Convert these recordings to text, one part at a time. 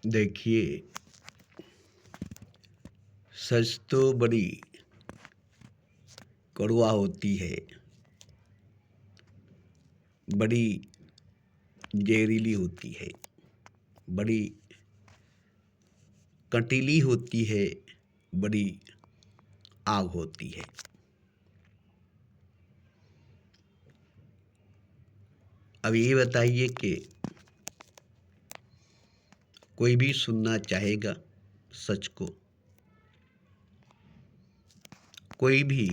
देखिए, सच तो बड़ी कड़वा होती है, बड़ी जहरीली होती है, बड़ी कंटीली होती है, बड़ी आग होती है। अब ये बताइए कि कोई भी सुनना चाहेगा सच को? कोई भी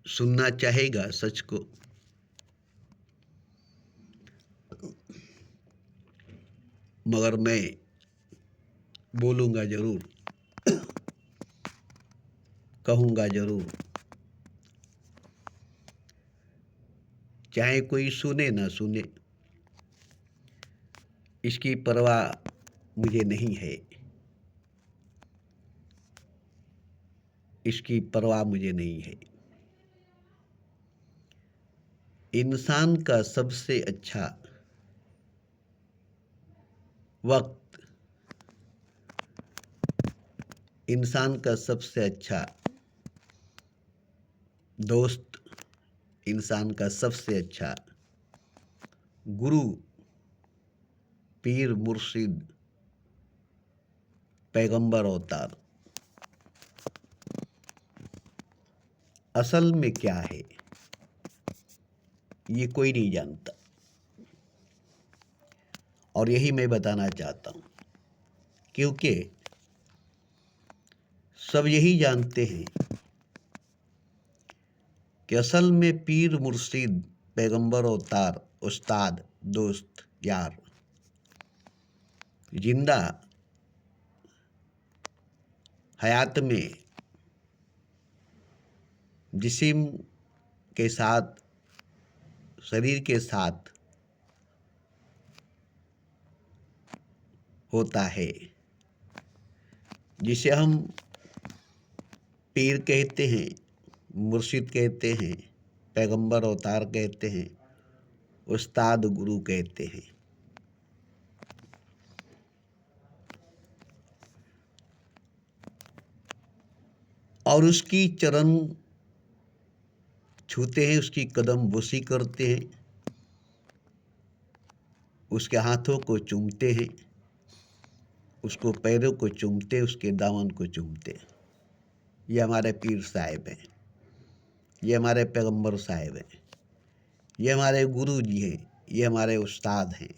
सुनना चाहेगा सच को? मगर मैं बोलूँगा ज़रूर, कहूँगा ज़रूर, चाहे कोई सुने ना सुने, इसकी परवाह मुझे नहीं है, इसकी परवाह मुझे नहीं है। इंसान का सबसे अच्छा वक्त, इंसान का सबसे अच्छा दोस्त, इंसान का सबसे अच्छा गुरु, पीर, मुर्शिद, पैगंबर, अवतार असल में क्या है, ये कोई नहीं जानता। और यही मैं बताना चाहता हूँ, क्योंकि सब यही जानते हैं कि असल में पीर, मुर्शिद, पैगंबर, अवतार, उस्ताद, दोस्त, यार जिंदा हयात में जिस्म के साथ, शरीर के साथ होता है, जिसे हम पीर कहते हैं, मुर्शिद कहते हैं, पैगंबर, अवतार कहते हैं, उस्ताद, गुरु कहते हैं। और उसकी चरण छूते हैं, उसकी कदम बोसी करते हैं, उसके हाथों को चूमते हैं, उसको पैरों को चूमते, उसके दामन को चूमते। ये हमारे पीर साहब हैं, ये हमारे पैगंबर साहब हैं, ये हमारे गुरु जी हैं, ये हमारे उस्ताद हैं,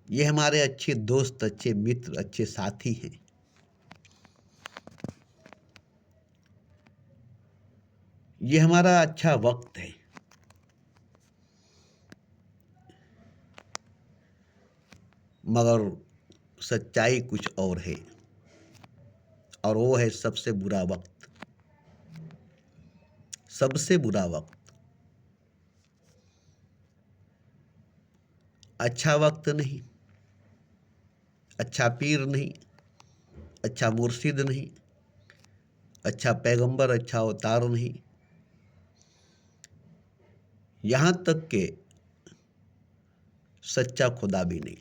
ये हमारे अच्छे दोस्त, अच्छे मित्र, अच्छे साथी हैं। ये हमारा अच्छा वक्त है। मगर सच्चाई कुछ और है, और वो है सबसे बुरा वक्त, सबसे बुरा वक्त। अच्छा वक्त नहीं, अच्छा पीर नहीं, अच्छा मुर्शिद नहीं, अच्छा पैगंबर, अच्छा अवतार नहीं, यहाँ तक के सच्चा खुदा भी नहीं,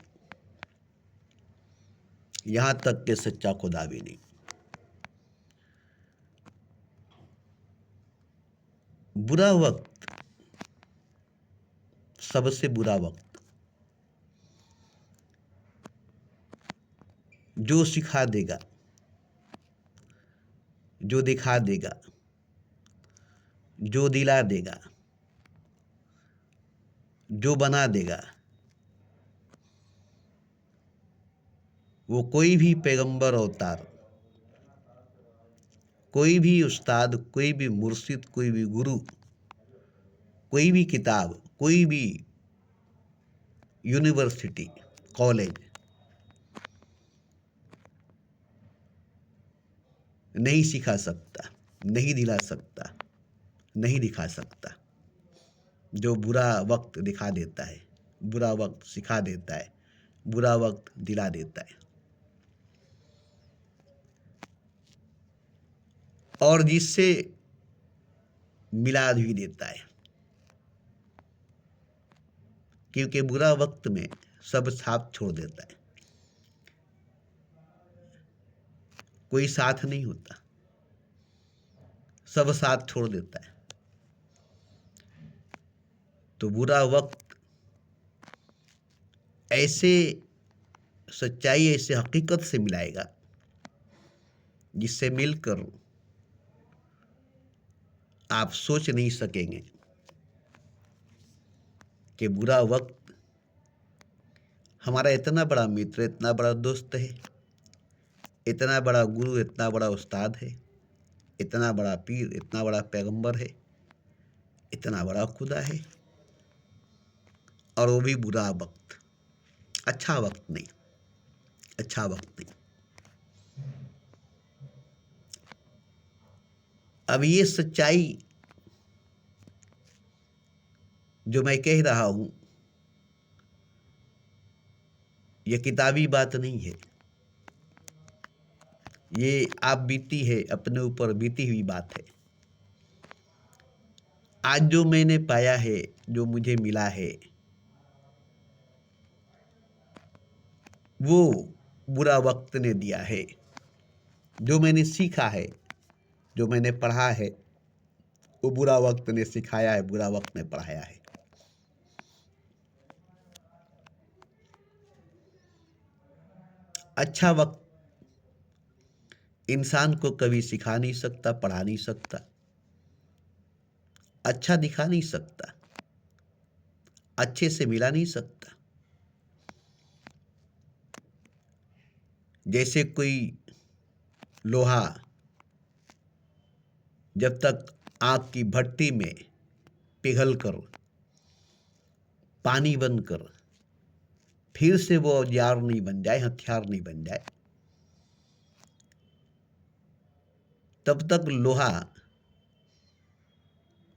यहाँ तक के सच्चा खुदा भी नहीं। बुरा वक्त, सबसे बुरा वक्त, जो सिखा देगा, जो दिखा देगा, जो दिला देगा, जो बना देगा, वो कोई भी पैगंबर, अवतार, कोई भी उस्ताद, कोई भी मुर्शिद, कोई भी गुरु, कोई भी किताब, कोई भी यूनिवर्सिटी, कॉलेज नहीं सिखा सकता, नहीं दिला सकता, नहीं दिखा सकता। जो बुरा वक्त दिखा देता है, बुरा वक्त सिखा देता है, बुरा वक्त दिला देता है, और जिससे मिला भी देता है। क्योंकि बुरा वक्त में सब साथ छोड़ देता है, कोई साथ नहीं होता, सब साथ छोड़ देता है। तो बुरा वक्त ऐसे सच्चाई, ऐसे हकीकत से मिलाएगा जिससे मिलकर आप सोच नहीं सकेंगे कि बुरा वक्त हमारा इतना बड़ा मित्र, इतना बड़ा दोस्त है, इतना बड़ा गुरु, इतना बड़ा उस्ताद है, इतना बड़ा पीर, इतना बड़ा पैगंबर है, इतना बड़ा खुदा है, और वो भी बुरा वक्त, अच्छा वक्त नहीं, अच्छा वक्त नहीं। अब ये सच्चाई जो मैं कह रहा हूं, ये किताबी बात नहीं है, ये आप बीती है, अपने ऊपर बीती हुई बात है। आज जो मैंने पाया है, जो मुझे मिला है, वो बुरा वक्त ने दिया है। जो मैंने सीखा है, जो मैंने पढ़ा है, वो बुरा वक्त ने सिखाया है, बुरा वक्त ने पढ़ाया है। अच्छा वक्त इंसान को कभी सिखा नहीं सकता, पढ़ा नहीं सकता, अच्छा दिखा नहीं सकता, अच्छे से मिला नहीं सकता। जैसे कोई लोहा जब तक आग की भट्टी में पिघल कर पानी बनकर फिर से वो औजार नहीं बन जाए, हथियार नहीं बन जाए, तब तक लोहा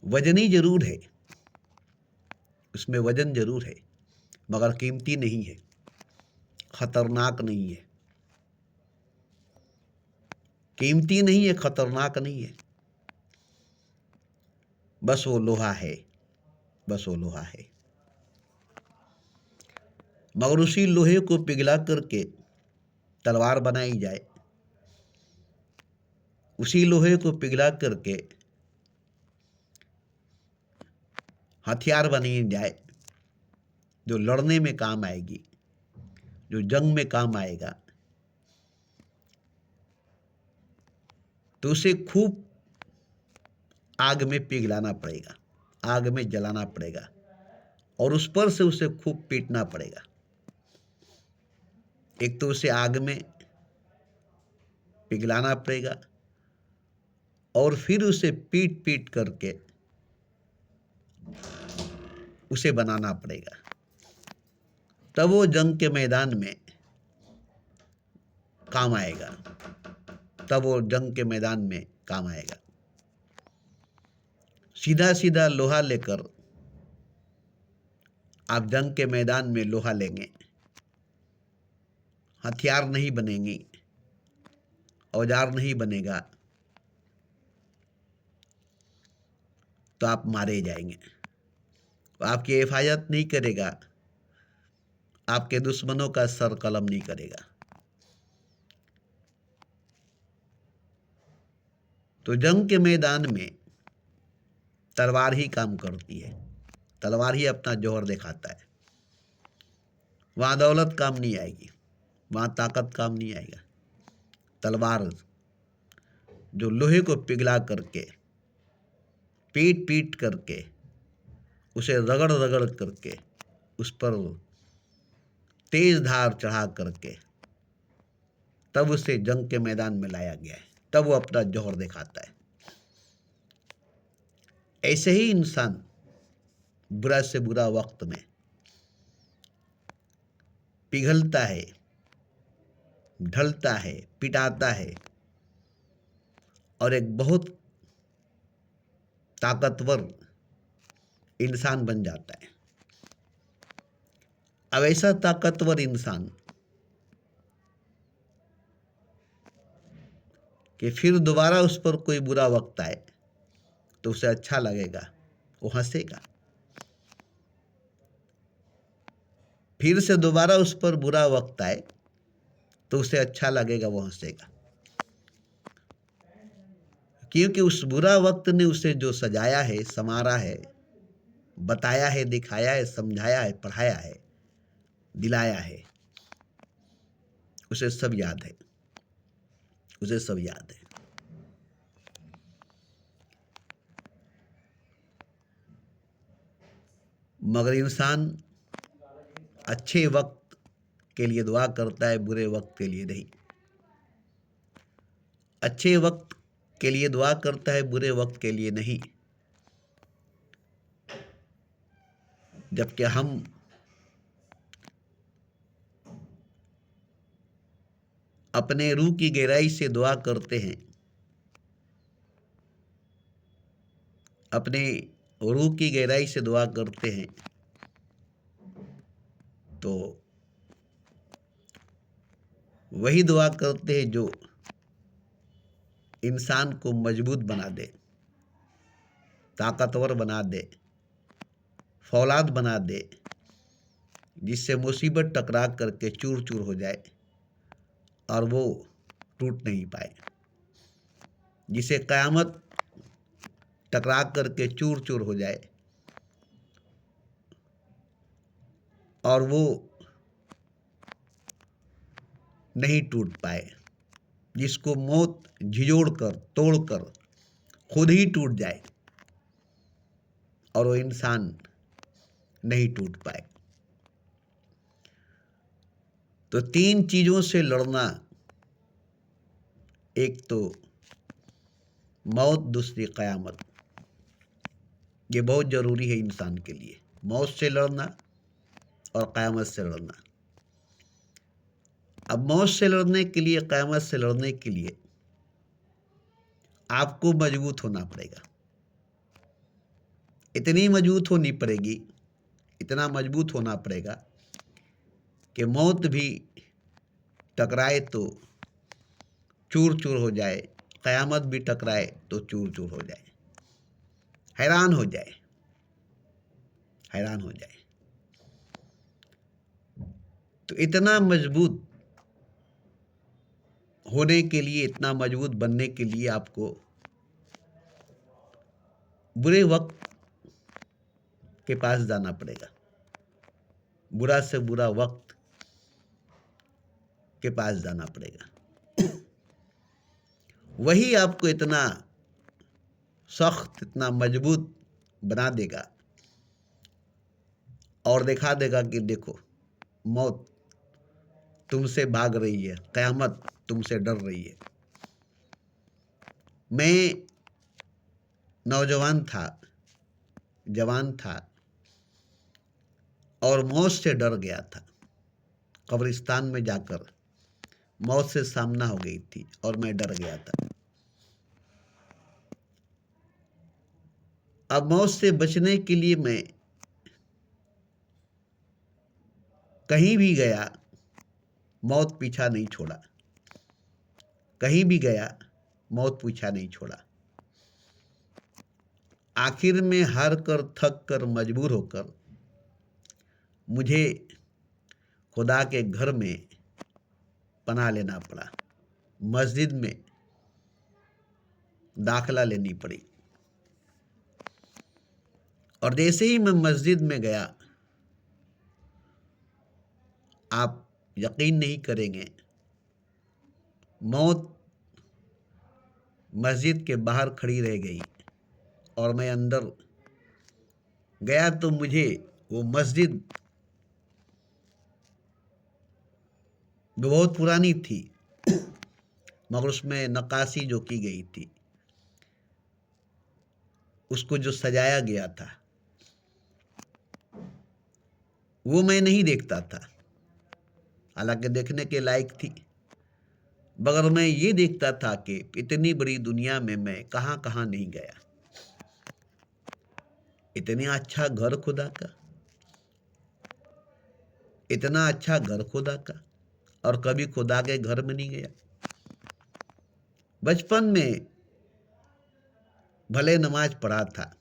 वजनी जरूर है, उसमें वजन जरूर है, मगर कीमती नहीं है, खतरनाक नहीं है, कीमती नहीं है, खतरनाक नहीं है, बस वो लोहा है, बस वो लोहा है। मगर उसी लोहे को पिघला करके तलवार बनाई जाए, उसी लोहे को पिघला करके हथियार बनाई जाए, जो लड़ने में काम आएगी, जो जंग में काम आएगा, तो उसे खूब आग में पिघलाना पड़ेगा, आग में जलाना पड़ेगा, और उस पर से उसे खूब पीटना पड़ेगा। एक तो उसे आग में पिघलाना पड़ेगा, और फिर उसे पीट पीट करके उसे बनाना पड़ेगा, तब वो जंग के मैदान में काम आएगा, तब वो जंग के मैदान में काम आएगा। सीधा सीधा लोहा लेकर आप जंग के मैदान में लोहा लेंगे, हथियार नहीं बनेंगी, औजार नहीं बनेगा, तो आप मारे जाएंगे। आपकी हिफाजत नहीं करेगा, आपके दुश्मनों का सर कलम नहीं करेगा। तो जंग के मैदान में तलवार ही काम करती है, तलवार ही अपना जौहर दिखाता है। वहां दौलत काम नहीं आएगी, वहां ताकत काम नहीं आएगा। तलवार जो लोहे को पिघला करके, पीट पीट करके, उसे रगड़ रगड़ करके, उस पर तेज धार चढ़ा करके तब उसे जंग के मैदान में लाया गया है, तब वो अपना जौहर दिखाता है। ऐसे ही इंसान बुरा से बुरा वक्त में पिघलता है, ढलता है, पिटाता है, और एक बहुत ताकतवर इंसान बन जाता है। अब ऐसा ताकतवर इंसान कि फिर दोबारा उस पर कोई बुरा वक्त आए तो उसे अच्छा लगेगा, वो हंसेगा। फिर से दोबारा उस पर बुरा वक्त आए तो उसे अच्छा लगेगा, वो हंसेगा, क्योंकि उस बुरा वक्त ने उसे जो सजाया है, संवारा है, बताया है, दिखाया है, समझाया है, पढ़ाया है, दिलाया है, उसे सब याद है, उसे सब याद है। मगर इंसान अच्छे वक्त के लिए दुआ करता है, बुरे वक्त के लिए नहीं। अच्छे वक्त के लिए दुआ करता है, बुरे वक्त के लिए नहीं। जबकि हम अपने रूह की गहराई से दुआ करते हैं, अपने रूह की गहराई से दुआ करते हैं, तो वही दुआ करते हैं जो इंसान को मजबूत बना दे, ताकतवर बना दे, फौलाद बना दे, जिससे मुसीबत टकरा करके चूर चूर हो जाए और वो टूट नहीं पाए, जिसे क़यामत टकरा करके चूर चूर हो जाए और वो नहीं टूट पाए, जिसको मौत झिझोड़ कर, तोड़ कर खुद ही टूट जाए और वो इंसान नहीं टूट पाए। तो 3 चीज़ों से लड़ना, एक तो मौत, दूसरी क़यामत, ये बहुत ज़रूरी है इंसान के लिए। मौत से लड़ना और क़यामत से लड़ना। अब मौत से लड़ने के लिए, क़यामत से लड़ने के लिए आपको मजबूत होना पड़ेगा। इतनी मजबूत होनी पड़ेगी, इतना मजबूत होना पड़ेगा कि मौत भी टकराए तो चूर चूर हो जाए, क़यामत भी टकराए तो चूर चूर हो जाए, हैरान हो जाए, हैरान हो जाए। तो इतना मजबूत होने के लिए, इतना मजबूत बनने के लिए आपको बुरे वक्त के पास जाना पड़ेगा, बुरा से बुरा वक्त के पास जाना पड़ेगा। वही आपको इतना सख्त, इतना मजबूत बना देगा और दिखा देगा कि देखो, मौत तुमसे भाग रही है, क़यामत तुमसे डर रही है। मैं नौजवान था, जवान था और मौत से डर गया था। कब्रिस्तान में जाकर मौत से सामना हो गई थी और मैं डर गया था। अब मौत से बचने के लिए मैं कहीं भी गया, मौत पीछा नहीं छोड़ा, कहीं भी गया, मौत पीछा नहीं छोड़ा। आखिर में हार कर, थक कर, मजबूर होकर मुझे खुदा के घर में पनाह लेना पड़ा, मस्जिद में दाखिला लेनी पड़ी। और जैसे ही मैं मस्जिद में गया, आप यकीन नहीं करेंगे, मौत मस्जिद के बाहर खड़ी रह गई और मैं अंदर गया तो मुझे वो मस्जिद बहुत पुरानी थी, मगर उसमें नक्काशी जो की गई थी, उसको जो सजाया गया था, वो मैं नहीं देखता था। हालांकि देखने के लायक थी, मगर मैं ये देखता था कि इतनी बड़ी दुनिया में मैं कहाँ कहाँ नहीं गया। इतना अच्छा घर खुदा का, इतना अच्छा घर खुदा का, और कभी खुदा के घर में नहीं गया। बचपन में भले नमाज पढ़ा था,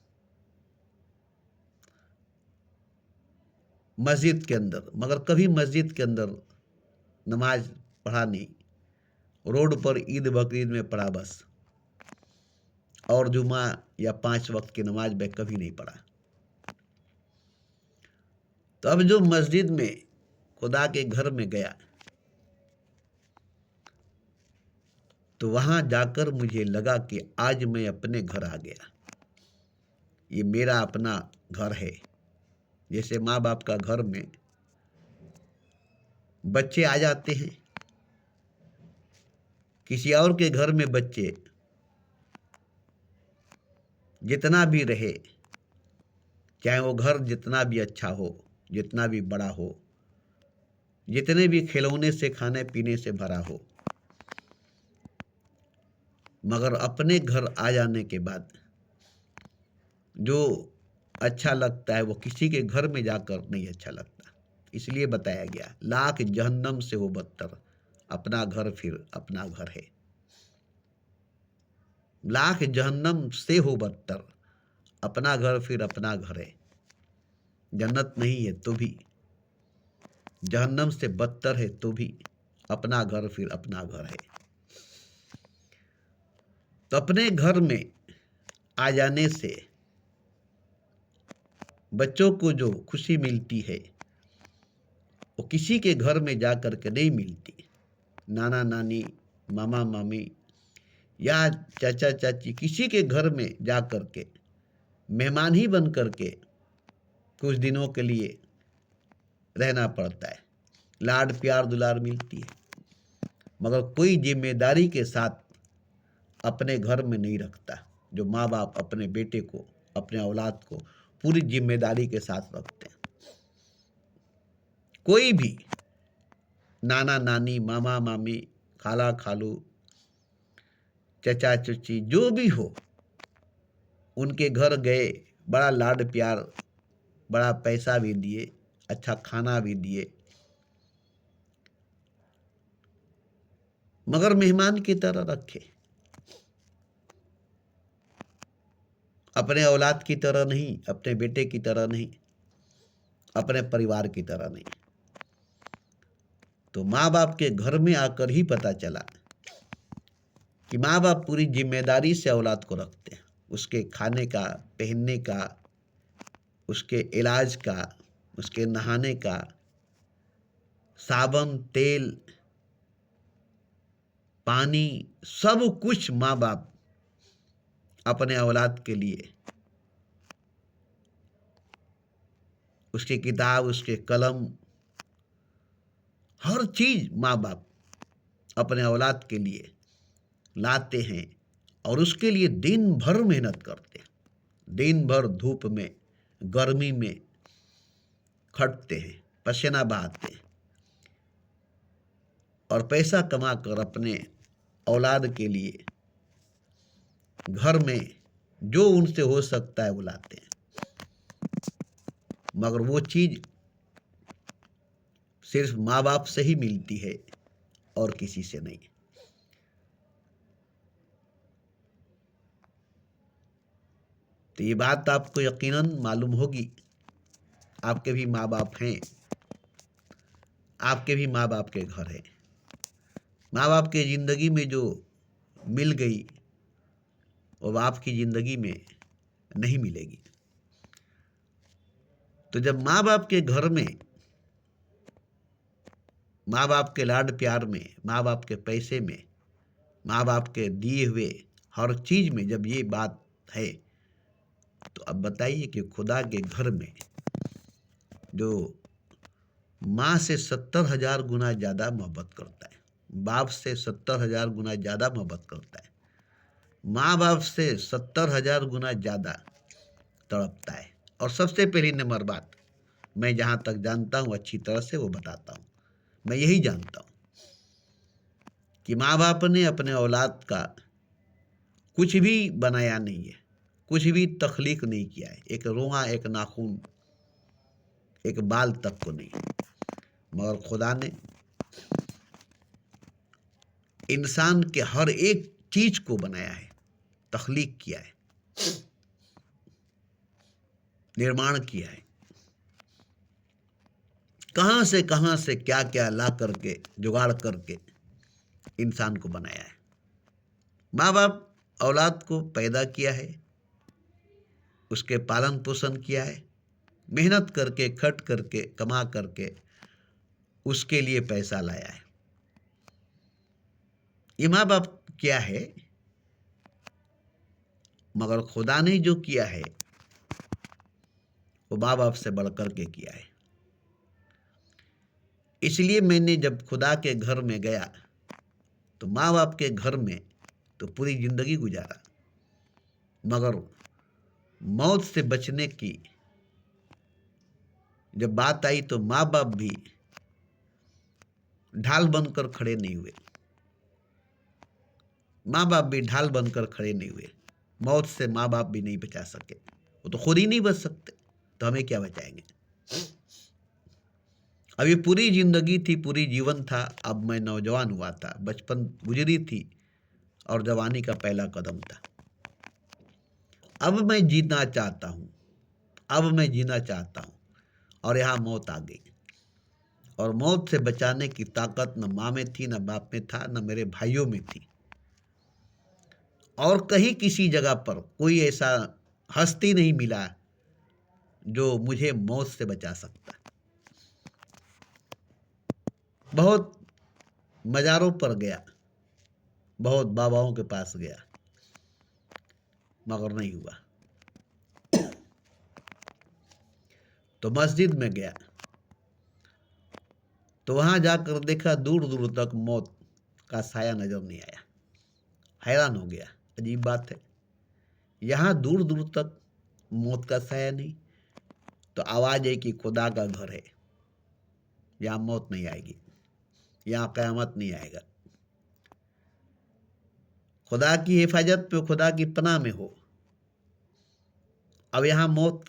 मस्जिद के अंदर, मगर कभी मस्जिद के अंदर नमाज पढ़ा नहीं। रोड पर ईद बकरीद में पढ़ा बस, और जुमा या 5 वक्त की नमाज में कभी नहीं पढ़ा। तो अब जो मस्जिद में खुदा के घर में गया, तो वहां जाकर मुझे लगा कि आज मैं अपने घर आ गया, ये मेरा अपना घर है। जैसे माँ बाप का घर में बच्चे आ जाते हैं, किसी और के घर में बच्चे जितना भी रहे, चाहे वो घर जितना भी अच्छा हो, जितना भी बड़ा हो, जितने भी खिलौने से खाने पीने से भरा हो, मगर अपने घर आ जाने के बाद जो अच्छा लगता है वो किसी के घर में जाकर नहीं अच्छा लगता। इसलिए बताया गया, लाख जहन्नम से हो बदतर, अपना घर फिर अपना घर है। लाख जहन्नम से हो बदतर, अपना घर फिर अपना घर है। जन्नत नहीं है तो भी, जहन्नम से बदतर है तो भी, अपना घर फिर अपना घर है। तो अपने घर में आ जाने से बच्चों को जो खुशी मिलती है वो किसी के घर में जा कर के नहीं मिलती। नाना नानी, मामा मामी या चाचा चाची, किसी के घर में जा कर के मेहमान ही बन कर के कुछ दिनों के लिए रहना पड़ता है। लाड प्यार दुलार मिलती है, मगर कोई जिम्मेदारी के साथ अपने घर में नहीं रखता। जो माँ बाप अपने बेटे को, अपने औलाद को पूरी जिम्मेदारी के साथ रखते हैं। कोई भी नाना नानी, मामा मामी, खाला खालू, चचा चची, जो भी हो, उनके घर गए, बड़ा लाड प्यार, बड़ा पैसा भी दिए, अच्छा खाना भी दिए, मगर मेहमान की तरह रखे, अपने औलाद की तरह नहीं, अपने बेटे की तरह नहीं, अपने परिवार की तरह नहीं। तो माँ बाप के घर में आकर ही पता चला कि माँ बाप पूरी जिम्मेदारी से औलाद को रखते हैं। उसके खाने का, पहनने का, उसके इलाज का, उसके नहाने का, साबुन, तेल, पानी, सब कुछ माँ बाप अपने औलाद के लिए, उसके किताब, उसके कलम, हर चीज माँ बाप अपने औलाद के लिए लाते हैं और उसके लिए दिन भर मेहनत करते हैं। दिन भर धूप में, गर्मी में खटते हैं, पसीना बहाते हैं और पैसा कमा कर अपने औलाद के लिए घर में जो उनसे हो सकता है वो लाते हैं। मगर वो चीज सिर्फ माँ बाप से ही मिलती है और किसी से नहीं। तो ये बात आपको यकीनन मालूम होगी। आपके भी माँ बाप हैं, आपके भी माँ बाप के घर हैं। माँ बाप के जिंदगी में जो मिल गई वो बाप की जिंदगी में नहीं मिलेगी। तो जब माँ बाप के घर में, माँ बाप के लाड प्यार में, माँ बाप के पैसे में, माँ बाप के दिए हुए हर चीज में जब ये बात है, तो अब बताइए कि खुदा के घर में जो माँ से 70,000 गुना ज्यादा मोहब्बत करता है, बाप से 70,000 गुना ज्यादा मोहब्बत करता है, माँ बाप से 70,000 गुना ज्यादा तड़पता है। और सबसे पहली नंबर बात, मैं जहां तक जानता हूं अच्छी तरह से वो बताता हूं, मैं यही जानता हूं कि माँ बाप ने अपने औलाद का कुछ भी बनाया नहीं है, कुछ भी तख्लीक नहीं किया है, एक रोआ, एक नाखून, एक बाल तक को नहीं, मगर खुदा ने इंसान के हर एक चीज को बनाया है, तख्लीक किया है, निर्माण किया है। कहाँ से क्या क्या ला करके जुगाड़ करके इंसान को बनाया है। माँ बाप औलाद को पैदा किया है, उसके पालन पोषण किया है, मेहनत करके खट करके कमा करके उसके लिए पैसा लाया है। ये माँ बाप क्या है, मगर खुदा ने जो किया है वो माँ बाप से बढ़कर के किया है। इसलिए मैंने जब खुदा के घर में गया तो माँ बाप के घर में तो पूरी जिंदगी गुजारा, मगर मौत से बचने की जब बात आई तो माँ बाप भी ढाल बनकर खड़े नहीं हुए। माँ बाप भी ढाल बनकर खड़े नहीं हुए। मौत से माँ बाप भी नहीं बचा सके, वो तो खुद ही नहीं बच सकते, तो हमें क्या बचाएंगे। अभी पूरी जिंदगी थी, पूरी जीवन था, अब मैं नौजवान हुआ था, बचपन गुजरी थी और जवानी का पहला कदम था। अब मैं जीना चाहता हूँ, अब मैं जीना चाहता हूँ, और यहाँ मौत आ गई। और मौत से बचाने की ताकत न माँ में थी, न बाप में था, न मेरे भाइयों में थी, और कहीं किसी जगह पर कोई ऐसा हस्ती नहीं मिला जो मुझे मौत से बचा सकता। बहुत मज़ारों पर गया, बहुत बाबाओं के पास गया, मगर नहीं हुआ। तो मस्जिद में गया तो वहां जाकर देखा दूर दूर तक मौत का साया नजर नहीं आया। हैरान हो गया, अजीब बात है, यहाँ दूर दूर तक मौत का साया नहीं, तो आवाज है कि खुदा का घर है, यहाँ मौत नहीं आएगी, यहाँ क़यामत नहीं आएगा। खुदा की हिफाजत में, खुदा की पनाह में हो। अब यहाँ मौत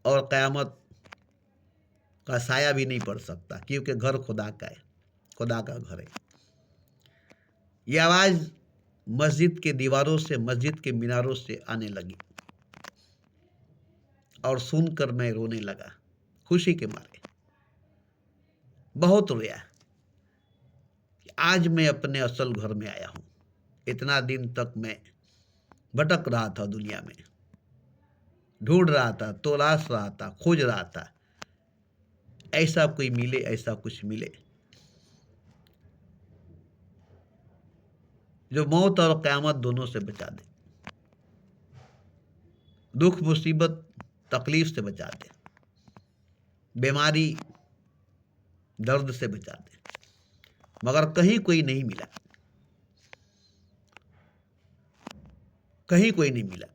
और क़यामत का साया भी नहीं पड़ सकता, क्योंकि घर खुदा का है, खुदा का घर है। ये आवाज़ मस्जिद के दीवारों से, मस्जिद के मीनारों से आने लगी, और सुनकर मैं रोने लगा खुशी के मारे। बहुत रोया, आज मैं अपने असल घर में आया हूँ। इतना दिन तक मैं भटक रहा था दुनिया में, ढूंढ रहा था, तलाश रहा था, खोज रहा था, ऐसा कोई मिले, ऐसा कुछ मिले जो मौत और क़यामत दोनों से बचा दे, दुख मुसीबत तकलीफ से बचा दे, बीमारी दर्द से बचा दे, मगर कहीं कोई नहीं मिला, कहीं कोई नहीं मिला।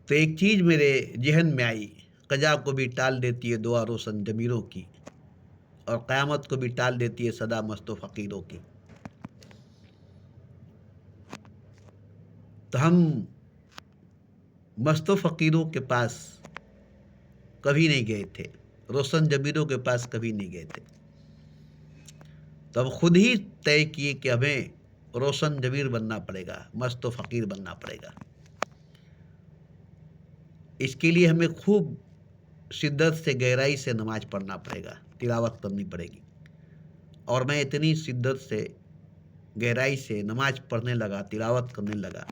तो एक चीज मेरे जहन में आई, कजा को भी टाल देती है दुआ रोशन जमीरों की, और क़यामत को भी टाल देती है सदा मस्तो फ़कीरों की। तो हम मस्तो फ़कीरों के पास कभी नहीं गए थे, रोशन जमीरों के पास कभी नहीं गए थे। तो हम खुद ही तय किए कि हमें रोशन जमीर बनना पड़ेगा, मस्तो फ़कीर बनना पड़ेगा। इसके लिए हमें खूब शिद्दत से, गहराई से नमाज पढ़ना पड़ेगा, तिलावत करनी पड़ेगी। और मैं इतनी शिद्दत से, गहराई से नमाज पढ़ने लगा, तिलावत करने लगा,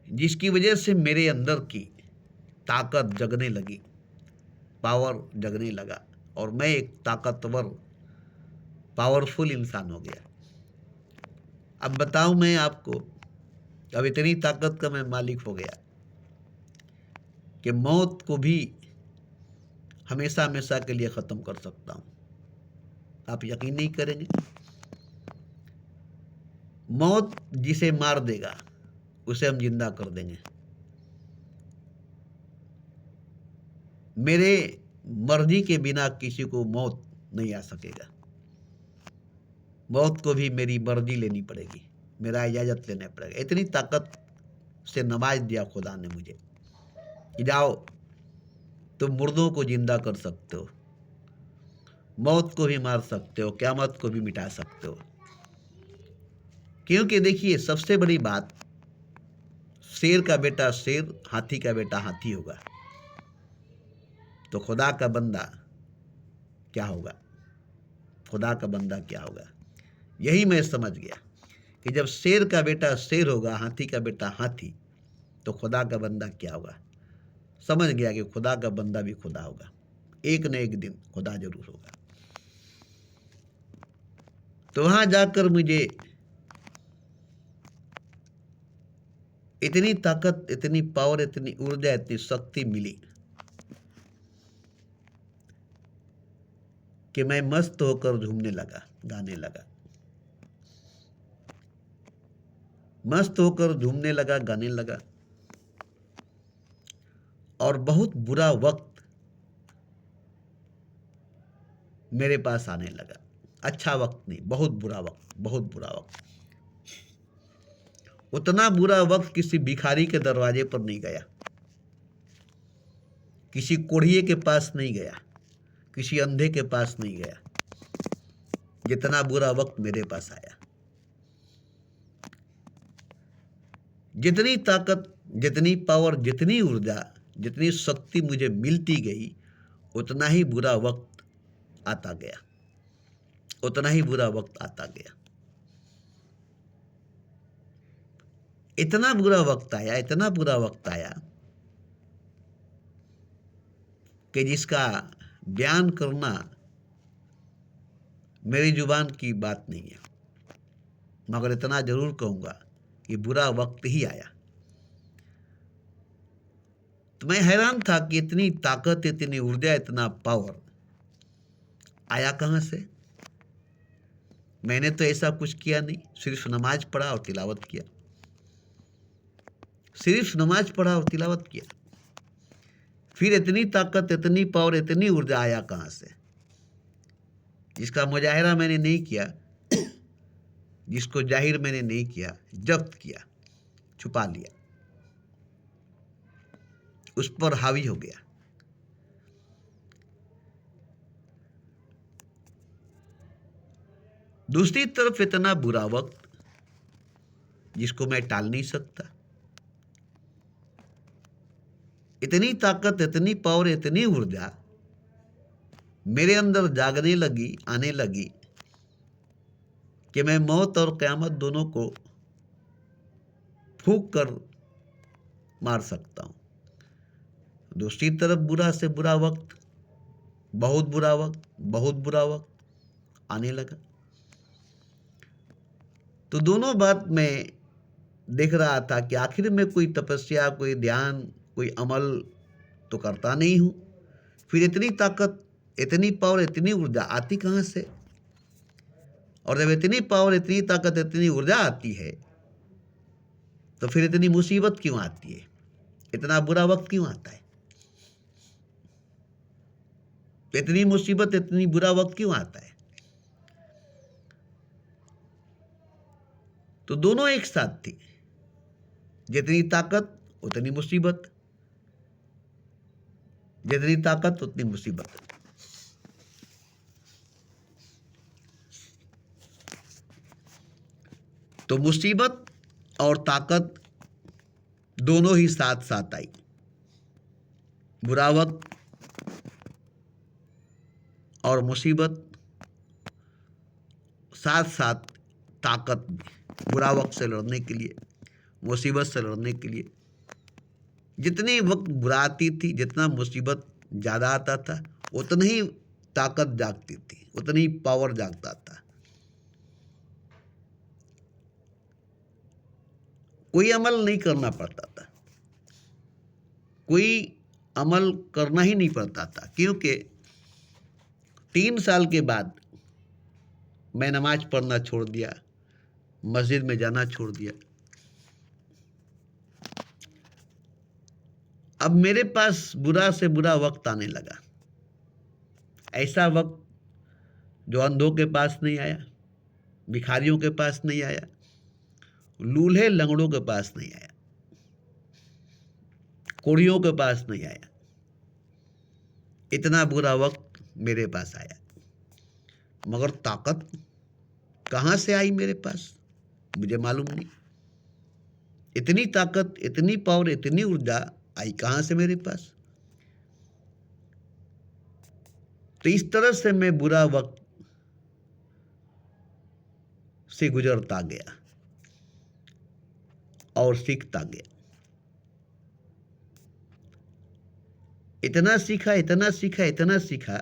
जिसकी वजह से मेरे अंदर की ताकत जगने लगी, पावर जगने लगा, और मैं एक ताकतवर, पावरफुल इंसान हो गया। अब बताऊं मैं आपको, अब इतनी ताकत का मैं मालिक हो गया कि मौत को भी हमेशा हमेशा के लिए ख़त्म कर सकता हूं। आप यकीन नहीं करेंगे, मौत जिसे मार देगा उसे हम जिंदा कर देंगे। मेरे मर्जी के बिना किसी को मौत नहीं आ सकेगा, मौत को भी मेरी मर्जी लेनी पड़ेगी, मेरा इजाज़त लेना पड़ेगा। इतनी ताकत से नवाज दिया खुदा ने मुझे कि जाओ तुम मुर्दों को जिंदा कर सकते हो, मौत को भी मार सकते हो, क़यामत को भी मिटा सकते हो। क्योंकि देखिए, सबसे बड़ी बात शेर का बेटा शेर, हाथी का बेटा हाथी होगा, तो खुदा का बंदा क्या होगा? खुदा का बंदा क्या होगा? यही मैं समझ गया कि जब शेर का बेटा शेर होगा, हाथी का बेटा हाथी, तो खुदा का बंदा क्या होगा? समझ गया कि खुदा का बंदा भी खुदा होगा, एक न एक दिन खुदा जरूर होगा। तो वहां जाकर मुझे इतनी ताकत, इतनी पावर, इतनी ऊर्जा, इतनी शक्ति मिली कि मैं मस्त होकर झूमने लगा, गाने लगा, मस्त होकर झूमने लगा, गाने लगा। और बहुत बुरा वक्त मेरे पास आने लगा। अच्छा वक्त नहीं, बहुत बुरा वक्त, बहुत बुरा वक्त। उतना बुरा वक्त किसी भिखारी के दरवाजे पर नहीं गया, किसी कोढ़िए के पास नहीं गया, किसी अंधे के पास नहीं गया, जितना बुरा वक्त मेरे पास आया। जितनी ताकत, जितनी पावर, जितनी ऊर्जा, जितनी शक्ति मुझे मिलती गई, उतना ही बुरा वक्त आता गया, उतना ही बुरा वक्त आता गया। इतना बुरा वक्त आया, इतना बुरा वक्त आया कि जिसका बयान करना मेरी जुबान की बात नहीं है, मगर इतना जरूर कहूंगा कि बुरा वक्त ही आया। तो मैं हैरान था कि इतनी ताकत, इतनी ऊर्जा, इतना पावर आया कहां से? मैंने तो ऐसा कुछ किया नहीं, सिर्फ नमाज पढ़ा और तिलावत किया, सिर्फ नमाज पढ़ा और तिलावत किया। फिर इतनी ताकत, इतनी पावर, इतनी ऊर्जा आया कहां से? जिसका मुजाहिरा मैंने नहीं किया, जिसको जाहिर मैंने नहीं किया, जब्त किया, छुपा लिया, उस पर हावी हो गया। दूसरी तरफ इतना बुरा वक्त जिसको मैं टाल नहीं सकता, इतनी ताकत, इतनी पावर, इतनी ऊर्जा मेरे अंदर जागने लगी, आने लगी कि मैं मौत और क़यामत दोनों को फूंक कर मार सकता हूं। दूसरी तरफ बुरा से बुरा वक्त, बहुत बुरा वक्त, बहुत बुरा वक्त आने लगा। तो दोनों बात मैं देख रहा था कि आखिर में कोई तपस्या, कोई ध्यान, कोई अमल तो करता नहीं हूं, फिर इतनी ताकत, इतनी पावर, इतनी ऊर्जा आती कहां से? और जब इतनी पावर, इतनी ताकत, इतनी ऊर्जा आती है, तो फिर इतनी मुसीबत क्यों आती है? इतना बुरा वक्त क्यों आता है? इतनी मुसीबत, इतनी बुरा वक्त क्यों आता है? तो दोनों एक साथ थी, जितनी ताकत उतनी मुसीबत, जितनी ताकत उतनी मुसीबत। तो मुसीबत और ताकत दोनों ही साथ साथ आई। बुरा वक्त और मुसीबत साथ साथ, ताकत भी बुरा वक्त से लड़ने के लिए, मुसीबत से लड़ने के लिए। जितनी वक्त बुरा आती थी, जितना मुसीबत ज़्यादा आता था, उतनी ही ताकत जागती थी, उतनी ही पावर जागता था। कोई अमल नहीं करना पड़ता था, कोई अमल करना ही नहीं पड़ता था, क्योंकि 3 साल के बाद मैं नमाज पढ़ना छोड़ दिया, मस्जिद में जाना छोड़ दिया। अब मेरे पास बुरा से बुरा वक्त आने लगा, ऐसा वक्त जो अंधों के पास नहीं आया, भिखारियों के पास नहीं आया, लूल्हे लंगड़ों के पास नहीं आया, कोढ़ियों के पास नहीं आया। इतना बुरा वक्त मेरे पास आया, मगर ताकत कहां से आई मेरे पास मुझे मालूम नहीं। इतनी ताकत, इतनी पावर, इतनी ऊर्जा आई कहाँ से मेरे पास? तो इस तरह से मैं बुरा वक्त से गुजरता गया और सीखता गया। इतना सीखा, इतना सीखा, इतना सीखा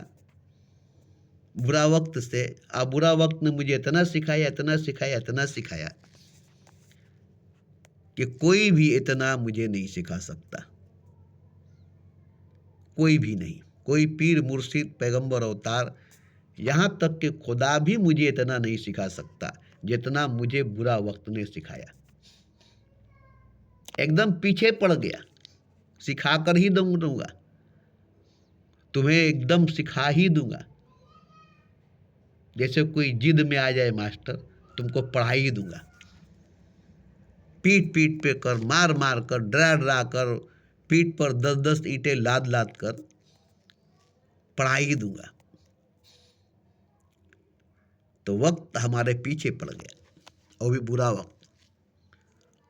बुरा वक्त से। अब बुरा वक्त ने मुझे इतना सिखाया, इतना सिखाया, इतना सिखाया कि कोई भी इतना मुझे नहीं सिखा सकता। कोई भी नहीं, कोई पीर, मुर्शिद, पैगंबर, अवतार, यहां तक कि खुदा भी मुझे इतना नहीं सिखा सकता जितना मुझे बुरा वक्त ने सिखाया। एकदम पीछे पड़ गया, सिखा कर ही दूंगा, तुम्हें एकदम सिखा ही दूंगा। जैसे कोई जिद में आ जाए, मास्टर तुमको पढ़ा ही दूंगा, पीट पीट पे कर, मार मार कर, डरा डरा कर, पीठ पर 10-10 ईंटें लाद लाद कर पढ़ा ही दूंगा। तो वक्त हमारे पीछे पड़ गया, और भी बुरा वक्त।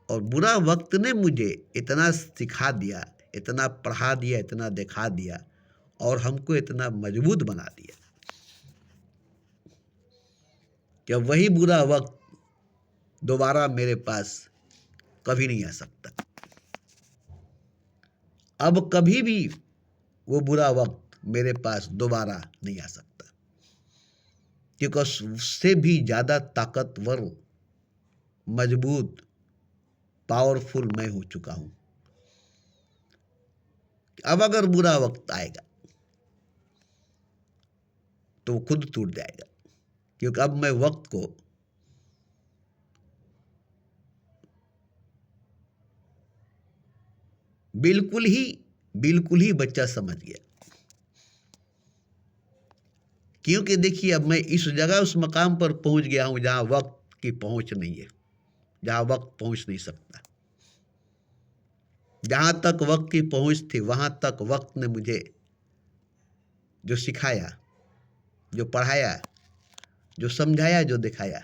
और बुरा वक्त ने मुझे इतना सिखा दिया, इतना पढ़ा दिया, इतना दिखा दिया, और हमको इतना मजबूत बना दिया कि वही बुरा वक्त दोबारा मेरे पास कभी नहीं आ सकता। अब कभी भी वो बुरा वक्त मेरे पास दोबारा नहीं आ सकता, क्योंकि उससे भी ज़्यादा ताकतवर, मजबूत, पावरफुल मैं हो चुका हूं। अब अगर बुरा वक्त आएगा तो खुद टूट जाएगा, क्योंकि अब मैं वक्त को बिल्कुल ही बच्चा समझ गया। क्योंकि देखिए, अब मैं इस जगह, उस मकाम पर पहुंच गया हूं जहां वक्त की पहुंच नहीं है, जहां वक्त पहुंच नहीं सकता। जहां तक वक्त की पहुंच थी, वहां तक वक्त ने मुझे जो सिखाया, जो पढ़ाया, जो समझाया, जो दिखाया,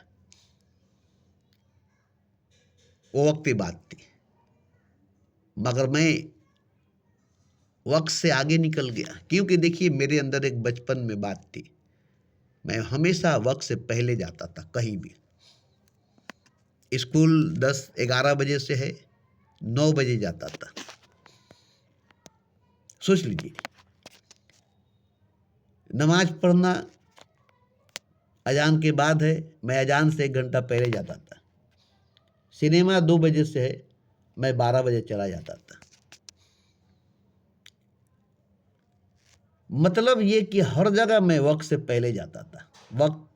वो वक्त की बात थी। मगर मैं वक्त से आगे निकल गया, क्योंकि देखिए मेरे अंदर एक बचपन में बात थी, मैं हमेशा वक्त से पहले जाता था कहीं भी। स्कूल 10-11 बजे से है, 9 बजे जाता था। सोच लीजिए, नमाज पढ़ना अजान के बाद है, मैं अजान से 1 घंटा पहले जाता था। सिनेमा 2 बजे से है, मैं 12 बजे चला जाता था। मतलब ये कि हर जगह मैं वक्त से पहले जाता था, वक्त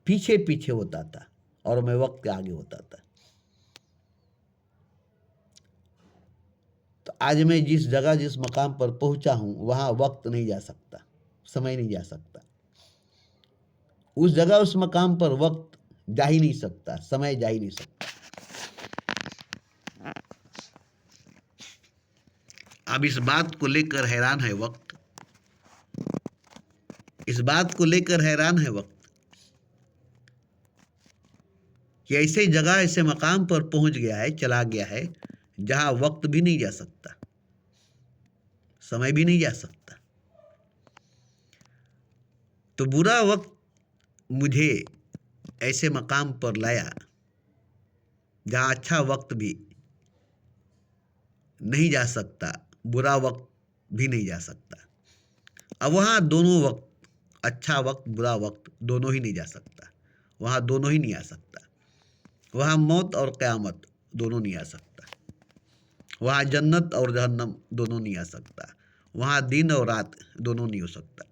पीछे पीछे होता था और मैं वक्त के आगे होता था। तो आज मैं जिस जगह, जिस मकाम पर पहुंचा हूं, वहां वक्त नहीं जा सकता, समय नहीं जा सकता। उस जगह, उस मकाम पर वक्त जा ही नहीं सकता, समय जा ही नहीं सकता। अब इस बात को लेकर हैरान है वक्त, इस बात को लेकर हैरान है वक्त कि ऐसे जगह, ऐसे मकाम पर पहुंच गया है, चला गया है, जहां वक्त भी नहीं जा सकता, समय भी नहीं जा सकता। तो बुरा वक्त मुझे ऐसे मकाम पर लाया जहां अच्छा वक्त भी नहीं जा सकता, बुरा वक्त भी नहीं जा सकता। अब वहाँ दोनों वक्त, अच्छा वक्त, बुरा वक्त, दोनों ही नहीं जा सकता। वहाँ दोनों ही नहीं आ सकता। वहाँ मौत और क़यामत दोनों नहीं आ सकता। वहाँ जन्नत और जहन्नम दोनों नहीं आ सकता। वहाँ दिन और रात दोनों नहीं हो सकता।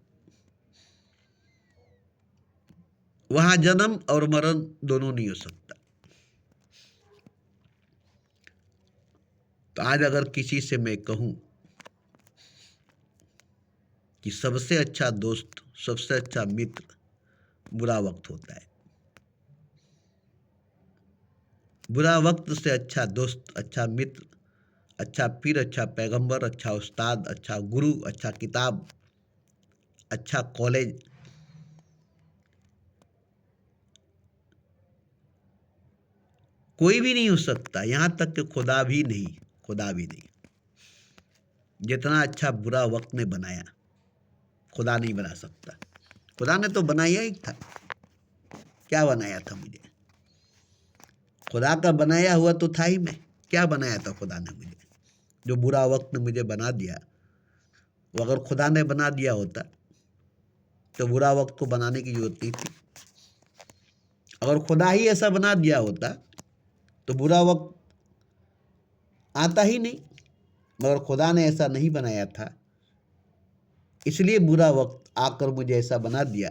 वहाँ जन्म और मरण दोनों नहीं हो सकता। तो आज अगर किसी से मैं कहूँ कि सबसे अच्छा दोस्त, सबसे अच्छा मित्र बुरा वक्त होता है, बुरा वक्त से अच्छा दोस्त, अच्छा मित्र, अच्छा पीर, अच्छा पैगंबर, अच्छा उस्ताद, अच्छा गुरु, अच्छा किताब, अच्छा कॉलेज, कोई भी नहीं हो सकता, यहाँ तक कि खुदा भी नहीं, खुदा भी नहीं। जितना अच्छा बुरा वक्त ने बनाया, खुदा नहीं बना सकता। खुदा ने तो बनाया ही था। क्या बनाया था मुझे? खुदा का बनाया हुआ तो था ही मैं। क्या बनाया था खुदा ने मुझे? जो बुरा वक्त ने मुझे बना दिया, वो अगर खुदा ने बना दिया होता तो बुरा वक्त को बनाने की जरूरत नहीं थी। अगर खुदा ही ऐसा बना दिया होता तो बुरा वक्त आता ही नहीं। मगर खुदा ने ऐसा नहीं बनाया था, इसलिए बुरा वक्त आकर मुझे ऐसा बना दिया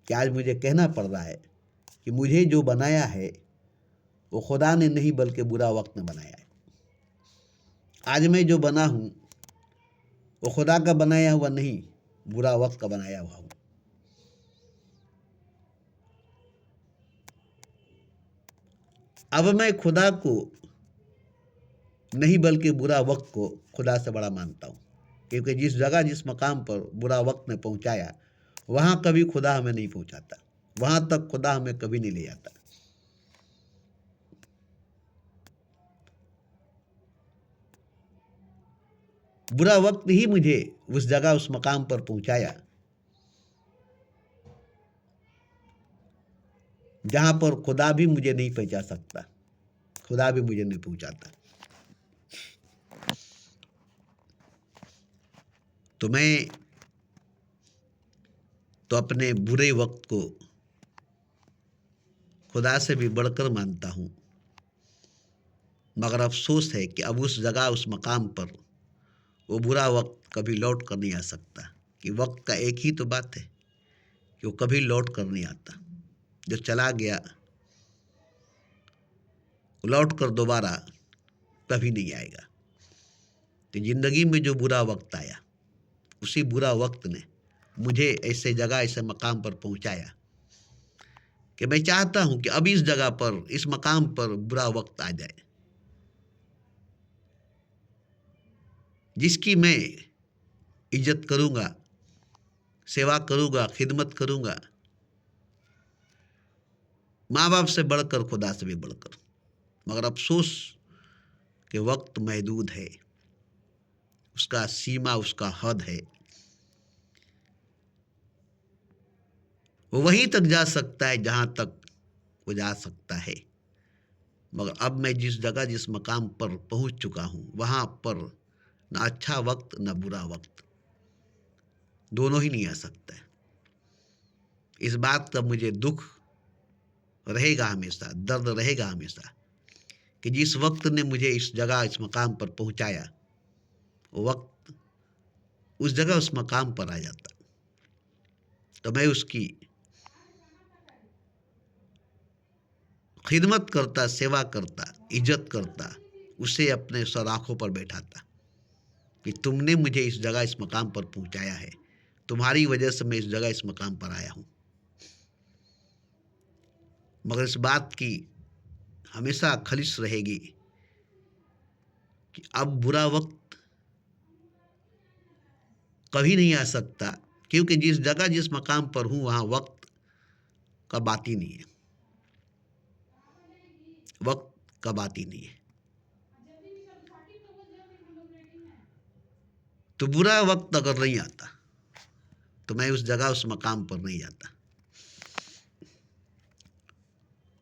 कि आज मुझे कहना पड़ रहा है कि मुझे जो बनाया है वो खुदा ने नहीं बल्कि बुरा वक्त ने बनाया है। आज मैं जो बना हूँ वो खुदा का बनाया हुआ नहीं, बुरा वक्त का बनाया हुआ हूँ। अब मैं खुदा को नहीं बल्कि बुरा वक्त को खुदा से बड़ा मानता हूँ, क्योंकि जिस जगह जिस मकाम पर बुरा वक्त ने पहुँचाया वहाँ कभी खुदा हमें नहीं पहुँचाता, वहाँ तक खुदा हमें कभी नहीं ले जाता। बुरा वक्त ही मुझे उस जगह उस मकाम पर पहुँचाया जहाँ पर खुदा भी मुझे नहीं पहुँचा सकता, खुदा भी मुझे नहीं पहुँचाता। तो मैं तो अपने बुरे वक्त को खुदा से भी बढ़कर मानता हूँ, मगर अफसोस है कि अब उस जगह उस मकाम पर वो बुरा वक्त कभी लौट कर नहीं आ सकता। कि वक्त का एक ही तो बात है कि वो कभी लौट कर नहीं आता। जो चला गया वो लौट कर दोबारा कभी नहीं आएगा। तो ज़िंदगी में जो बुरा वक्त आया, उसी बुरा वक्त ने मुझे ऐसे जगह ऐसे मकाम पर पहुंचाया कि मैं चाहता हूं कि अब इस जगह पर इस मकाम पर बुरा वक्त आ जाए, जिसकी मैं इज्जत करूंगा, सेवा करूंगा, खिदमत करूंगा, माँ बाप से बढ़कर, खुदा से भी बढ़कर। मगर अफसोस कि वक्त महदूद है, उसका सीमा, उसका हद है। वो वहीं तक जा सकता है जहाँ तक वो जा सकता है। मगर अब मैं जिस जगह जिस मकाम पर पहुँच चुका हूँ वहाँ पर न अच्छा वक्त न बुरा वक्त, दोनों ही नहीं आ सकता है। इस बात का मुझे दुख रहेगा हमेशा, दर्द रहेगा हमेशा कि जिस वक्त ने मुझे इस जगह इस मकाम पर पहुँचाया, वो वक्त उस जगह उस मकाम पर आ जाता तो मैं उसकी खिदमत करता, सेवा करता, इज्जत करता, उसे अपने सर आँखों पर बैठाता कि तुमने मुझे इस जगह इस मकाम पर पहुँचाया है, तुम्हारी वजह से मैं इस जगह इस मकाम पर आया हूँ। मगर इस बात की हमेशा खलिश रहेगी कि अब बुरा वक्त कभी नहीं आ सकता, क्योंकि जिस जगह जिस मकाम पर हूँ वहाँ वक्त का बात ही नहीं है, वक्त का बात ही नहीं है। तो बुरा वक्त अगर नहीं आता तो मैं उस जगह उस मकाम पर नहीं जाता।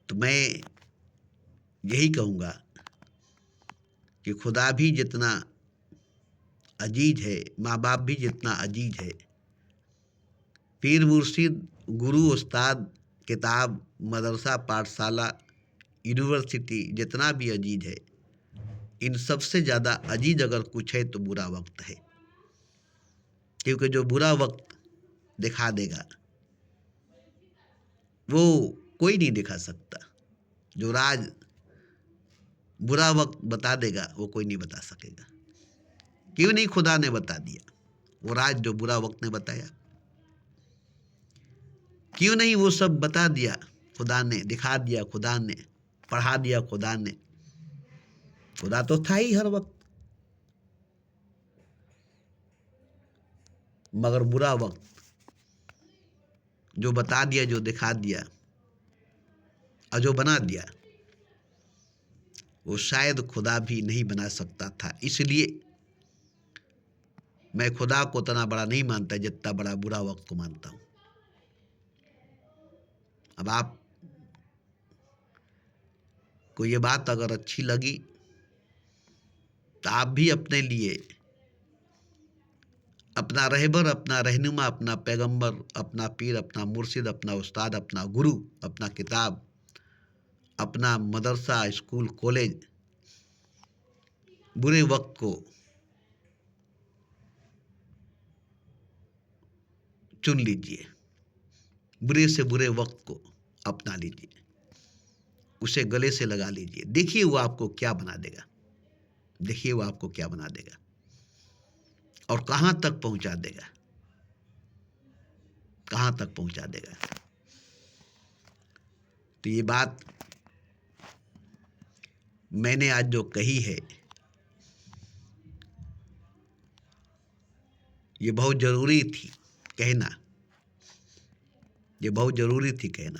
तो मैं यही कहूँगा कि खुदा भी जितना अजीज है, माँ बाप भी जितना अजीज है, पीर मुर्शिद, गुरु, उस्ताद, किताब, मदरसा, पाठशाला, यूनिवर्सिटी जितना भी अजीज है, इन सबसे ज़्यादा अजीज अगर कुछ है तो बुरा वक्त है। क्योंकि जो बुरा वक्त दिखा देगा वो कोई नहीं दिखा सकता। जो राज बुरा वक्त बता देगा वो कोई नहीं बता सकेगा। क्यों नहीं खुदा ने बता दिया वो राज जो बुरा वक्त ने बताया? क्यों नहीं वो सब बता दिया खुदा ने, दिखा दिया खुदा ने, पढ़ा दिया खुदा ने? खुदा तो था ही हर वक्त। मगर बुरा वक्त जो बता दिया, जो दिखा दिया और जो बना दिया, वो शायद खुदा भी नहीं बना सकता था। इसलिए मैं खुदा को उतना बड़ा नहीं मानता जितना बड़ा बुरा वक्त को मानता हूँ। अब आप को ये बात अगर अच्छी लगी तो आप भी अपने लिए अपना रहबर, अपना रहनुमा, अपना पैगंबर, अपना पीर, अपना मुर्शिद, अपना उस्ताद, अपना गुरु, अपना किताब, अपना मदरसा, स्कूल, कॉलेज, बुरे वक्त को चुन लीजिए। बुरे से बुरे वक्त को अपना लीजिए, उसे गले से लगा लीजिए। देखिए वो आपको क्या बना देगा, देखिए वो आपको क्या बना देगा और कहाँ तक पहुँचा देगा, कहाँ तक पहुँचा देगा। तो ये बात मैंने आज जो कही है ये बहुत ज़रूरी थी कहना, ये बहुत ज़रूरी थी कहना।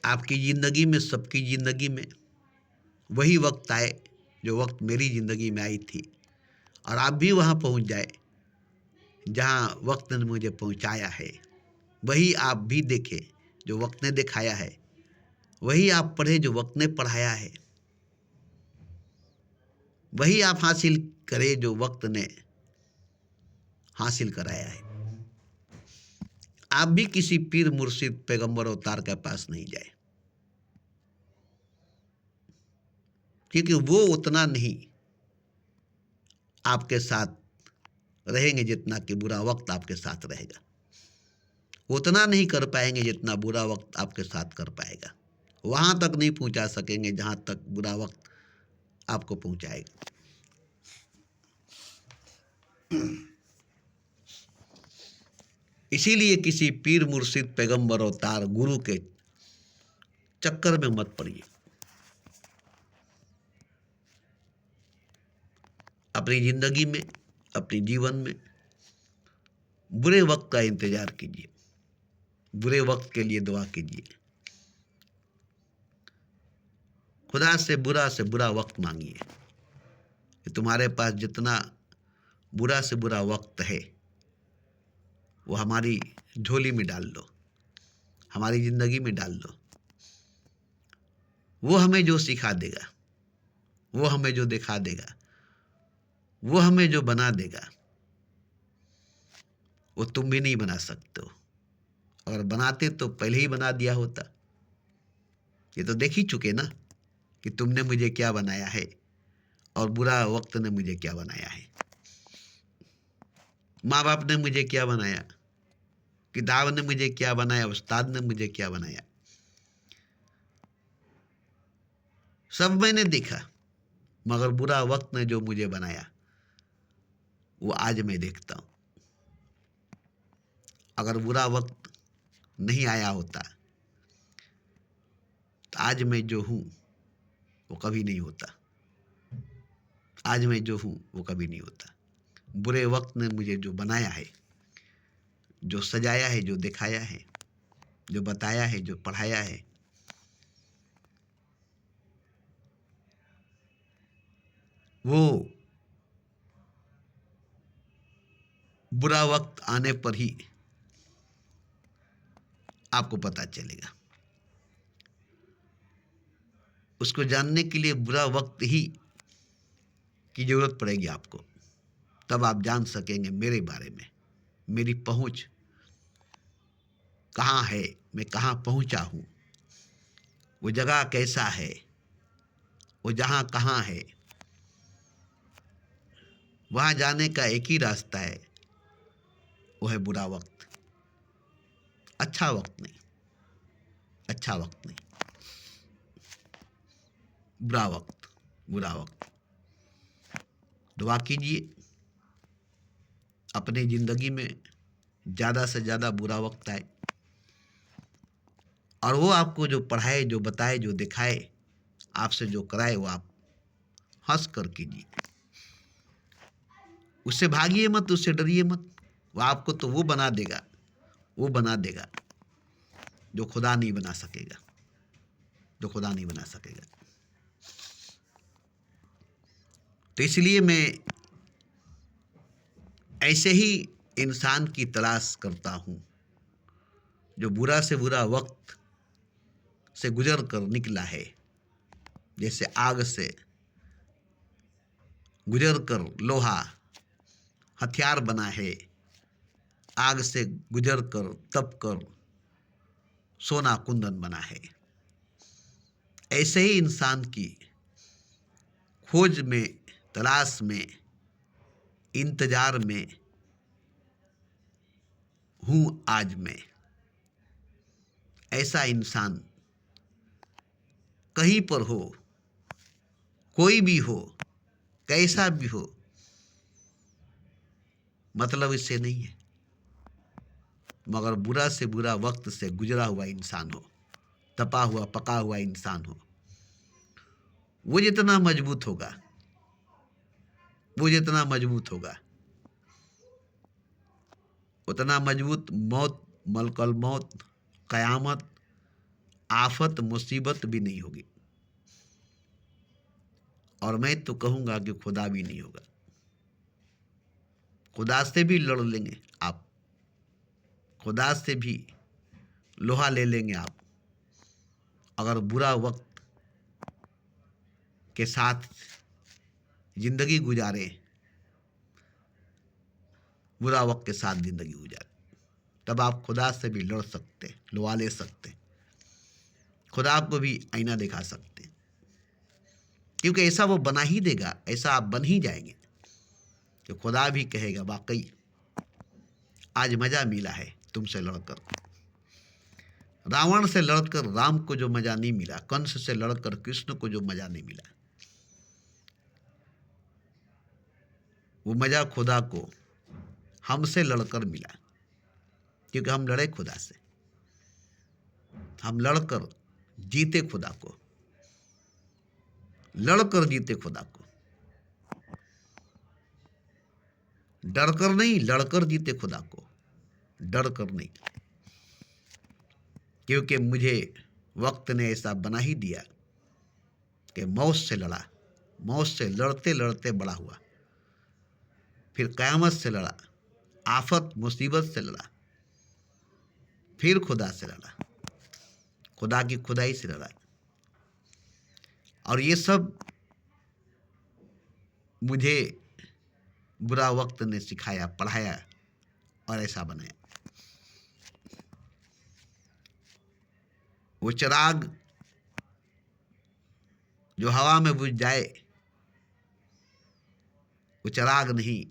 आपकी ज़िंदगी में, सबकी ज़िंदगी में वही वक्त आए जो वक्त मेरी ज़िंदगी में आई थी, और आप भी वहाँ पहुँच जाए जहाँ वक्त ने मुझे पहुँचाया है। वही आप भी देखें जो वक्त ने दिखाया है, वही आप पढ़े जो वक्त ने पढ़ाया है, वही आप हासिल करें जो वक्त ने हासिल कराया है। आप भी किसी पीर, मुर्शिद, पैगंबर, अवतार के पास नहीं जाए, क्योंकि वो उतना नहीं आपके साथ रहेंगे जितना कि बुरा वक्त आपके साथ रहेगा। उतना नहीं कर पाएंगे जितना बुरा वक्त आपके साथ कर पाएगा। वहाँ तक नहीं पहुँचा सकेंगे जहाँ तक बुरा वक्त आपको पहुँचाएगा। इसीलिए किसी पीर, मुर्शिद, पैगंबर, अवतार, गुरु के चक्कर में मत पड़िए। अपनी जिंदगी में, अपने जीवन में बुरे वक्त का इंतजार कीजिए, बुरे वक्त के लिए दुआ कीजिए। खुदा से बुरा वक्त मांगिए कि तुम्हारे पास जितना बुरा से बुरा वक्त है वो हमारी झोली में डाल लो, हमारी ज़िंदगी में डाल लो। वो हमें जो सिखा देगा, वो हमें जो दिखा देगा, वो हमें जो बना देगा, वो तुम भी नहीं बना सकते हो। अगर बनाते तो पहले ही बना दिया होता। ये तो देख ही चुके ना कि तुमने मुझे क्या बनाया है और बुरा वक्त ने मुझे क्या बनाया है। माँ बाप ने मुझे क्या बनाया, किताब ने मुझे क्या बनाया, उस्ताद ने मुझे क्या बनाया, सब मैंने देखा। मगर बुरा वक्त ने जो मुझे बनाया वो आज मैं देखता हूँ। अगर बुरा वक्त नहीं आया होता तो आज मैं जो हूँ वो कभी नहीं होता। आज मैं जो हूँ वो कभी नहीं होता। बुरे वक्त ने मुझे जो बनाया है, जो सजाया है, जो दिखाया है, जो बताया है, जो पढ़ाया है, वो बुरा वक्त आने पर ही आपको पता चलेगा। उसको जानने के लिए बुरा वक्त ही की ज़रूरत पड़ेगी आपको, तब आप जान सकेंगे मेरे बारे में, मेरी पहुंच कहाँ है, मैं कहाँ पहुंचा हूँ, वो जगह कैसा है, वो जहाँ कहाँ है। वहाँ जाने का एक ही रास्ता है, वो है बुरा वक्त। अच्छा वक्त नहीं, अच्छा वक्त नहीं, बुरा वक्त, बुरा वक्त। दुआ कीजिए अपनी ज़िंदगी में ज़्यादा से ज़्यादा बुरा वक्त आए और वो आपको जो पढ़ाए, जो बताए, जो दिखाए, आपसे जो कराए, वो आप हंस कर कीजिए। उससे भागिए मत, उससे डरिए मत। वो आपको तो वो बना देगा, वो बना देगा जो खुदा नहीं बना सकेगा, तो खुदा नहीं बना सकेगा। तो इसलिए मैं ऐसे ही इंसान की तलाश करता हूँ जो बुरा से बुरा वक्त से गुजर कर निकला है, जैसे आग से गुजर कर लोहा हथियार बना है, आग से गुजर कर तप कर सोना कुंदन बना है। ऐसे ही इंसान की खोज में, तलाश में, इंतजार में हूँ आज मैं। ऐसा इंसान कहीं पर हो, कोई भी हो, कैसा भी हो, मतलब इससे नहीं है, मगर बुरा से बुरा वक्त से गुजरा हुआ इंसान हो, तपा हुआ पका हुआ इंसान हो, वो जितना मजबूत होगा, वो जितना मजबूत होगा, उतना मजबूत मौत, मलकल मौत, कयामत, आफत, मुसीबत भी नहीं होगी। और मैं तो कहूँगा कि खुदा भी नहीं होगा। खुदा से भी लड़ लेंगे आप, खुदा से भी लोहा ले लेंगे आप, अगर बुरा वक्त के साथ जिंदगी गुजारे, बुरा वक्त के साथ जिंदगी गुजारे, तब आप खुदा से भी लड़ सकते, लोहा ले सकते, खुदा आपको भी आईना दिखा सकते, क्योंकि ऐसा वो बना ही देगा, ऐसा आप बन ही जाएंगे कि खुदा भी कहेगा वाकई आज मजा मिला है तुमसे लड़कर। रावण से लड़कर राम को जो मजा नहीं मिला, कंस से लड़कर कृष्ण को जो मजा नहीं मिला, वो मजा खुदा को हमसे लड़कर मिला, क्योंकि हम लड़े खुदा से, हम लड़कर जीते खुदा को, लड़कर जीते खुदा को, डरकर नहीं, लड़कर जीते खुदा को, डरकर नहीं। क्योंकि मुझे वक्त ने ऐसा बना ही दिया कि मौत से लड़ा, मौत से लड़ते लड़ते बड़ा हुआ, फिर क़यामत से लड़ा, आफत मुसीबत से लड़ा, फिर खुदा से लड़ा, खुदा की खुदाई से लड़ा। और ये सब मुझे बुरा वक्त ने सिखाया, पढ़ाया और ऐसा बनाया। वो चिराग जो हवा में बुझ जाए, वो चिराग नहीं,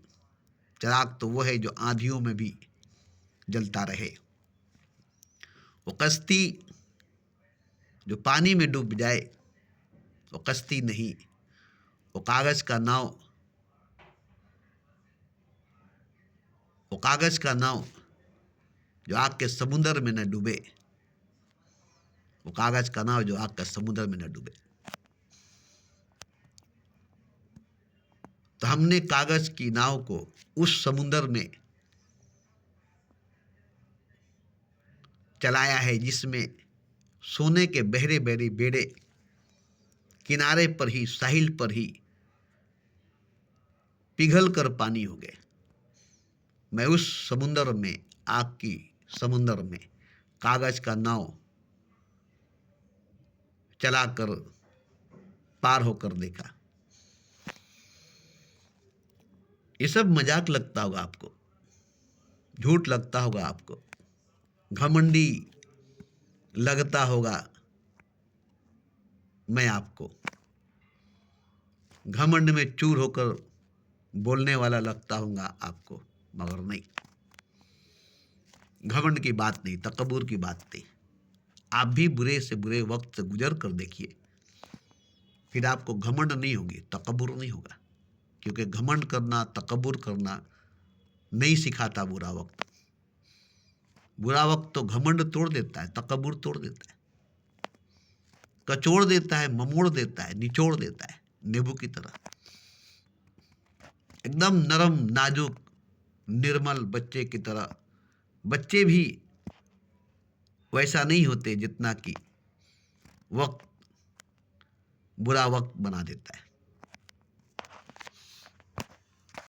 चिराग तो वो है जो आंधियों में भी जलता रहे। वो कश्ती जो पानी में डूब जाए, वो कश्ती नहीं, वो कागज का नाव, वो कागज का नाव जो आग के समुद्र में न डूबे, वो कागज का नाव जो आग के समुद्र में न डूबे। तो हमने कागज की नाव को उस समुद्र में चलाया है जिसमें सोने के बहरे बहरे बेड़े किनारे पर ही, साहिल पर ही पिघल कर पानी हो गए। मैं उस समुद्र में, आग की समुद्र में कागज का नाव चलाकर पार होकर देखा। ये सब मजाक लगता होगा आपको, झूठ लगता होगा आपको, घमंडी लगता होगा मैं आपको, घमंड में चूर होकर बोलने वाला लगता होगा आपको, मगर नहीं, घमंड की बात नहीं, तकब्बुर की बात नहीं। आप भी बुरे से बुरे वक्त से गुजर कर देखिए, फिर आपको घमंड नहीं होगी, तकब्बुर नहीं होगा, क्योंकि घमंड करना, तकब्बुर करना नहीं सिखाता बुरा वक्त। बुरा वक्त तो घमंड तोड़ देता है, तकब्बुर तोड़ देता है, कचोड़ देता है, ममोड़ देता है, निचोड़ देता है, नींबू की तरह एकदम नरम, नाजुक, निर्मल बच्चे की तरह। बच्चे भी वैसा नहीं होते जितना कि वक्त बुरा वक्त बना देता है।